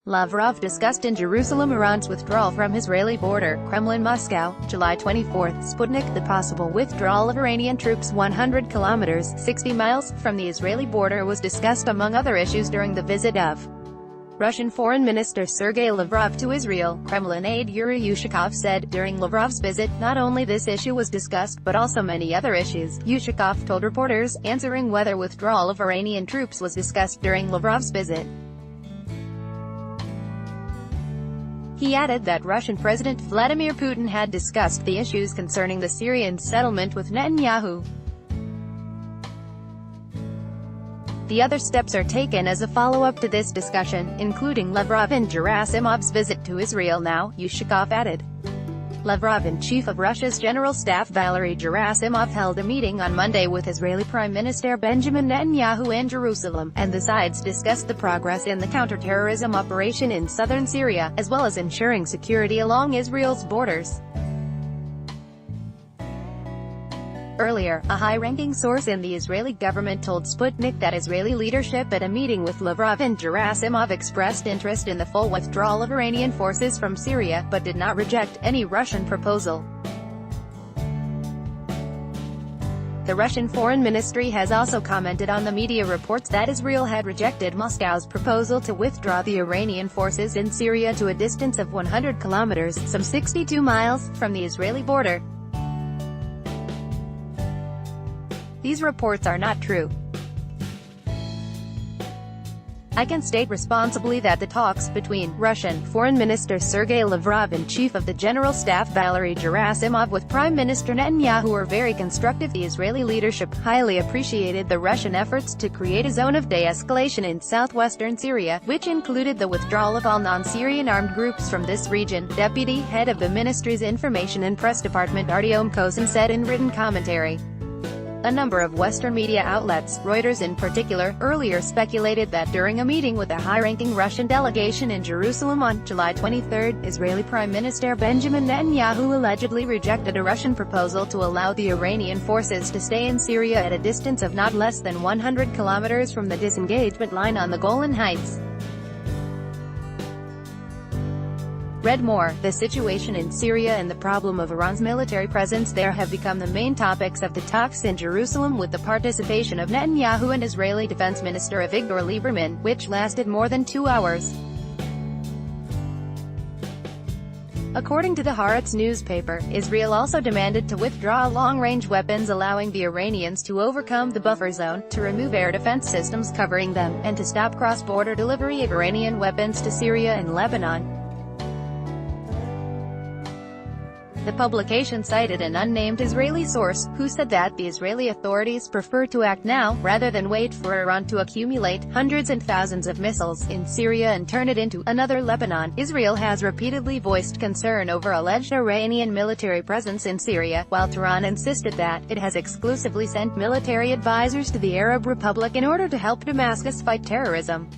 Lavrov discussed in Jerusalem Iran's withdrawal from Israeli border. Kremlin, Moscow, July 24. Sputnik. The possible withdrawal of Iranian troops 100 kilometers 60 miles from the Israeli border was discussed among other issues during the visit of Russian Foreign Minister Sergei Lavrov to Israel. Kremlin aide Yuri Ushakov said, during Lavrov's visit, not only this issue was discussed but also many other issues. Ushakov told reporters, answering whether withdrawal of Iranian troops was discussed during Lavrov's visit. He added that Russian President Vladimir Putin had discussed the issues concerning the Syrian settlement with Netanyahu. The other steps are taken as a follow-up to this discussion, including Lavrov and Gerasimov's visit to Israel now, Ushakov added. Lavrov and Chief of Russia's General Staff Valery Gerasimov held a meeting on Monday with Israeli Prime Minister Benjamin Netanyahu in Jerusalem, and the sides discussed the progress in the counterterrorism operation in southern Syria, as well as ensuring security along Israel's borders. Earlier, a high-ranking source in the Israeli government told Sputnik that Israeli leadership at a meeting with Lavrov and Gerasimov expressed interest in the full withdrawal of Iranian forces from Syria, but did not reject any Russian proposal. The Russian Foreign Ministry has also commented on the media reports that Israel had rejected Moscow's proposal to withdraw the Iranian forces in Syria to a distance of 100 kilometers, some 62 miles, from the Israeli border. These reports are not true. I can state responsibly that the talks between Russian Foreign Minister Sergei Lavrov and Chief of the General Staff Valery Gerasimov with Prime Minister Netanyahu were very constructive. The Israeli leadership highly appreciated the Russian efforts to create a zone of de-escalation in southwestern Syria, which included the withdrawal of all non-Syrian armed groups from this region, Deputy Head of the Ministry's Information and Press Department Artyom Kozin said in written commentary. A number of Western media outlets, Reuters in particular, earlier speculated that during a meeting with a high-ranking Russian delegation in Jerusalem on July 23, Israeli Prime Minister Benjamin Netanyahu allegedly rejected a Russian proposal to allow the Iranian forces to stay in Syria at a distance of not less than 100 kilometers from the disengagement line on the Golan Heights. Read more. The situation in Syria and the problem of Iran's military presence there have become the main topics of the talks in Jerusalem, with the participation of Netanyahu and Israeli Defense Minister Avigdor Lieberman, which lasted more than 2 hours. According to the Haaretz newspaper, Israel also demanded to withdraw long-range weapons, allowing the Iranians to overcome the buffer zone, to remove air defense systems covering them, and to stop cross-border delivery of Iranian weapons to Syria and Lebanon. The publication cited an unnamed Israeli source, who said that the Israeli authorities prefer to act now, rather than wait for Iran to accumulate hundreds and thousands of missiles in Syria and turn it into another Lebanon. Israel has repeatedly voiced concern over alleged Iranian military presence in Syria, while Tehran insisted that it has exclusively sent military advisors to the Arab Republic in order to help Damascus fight terrorism.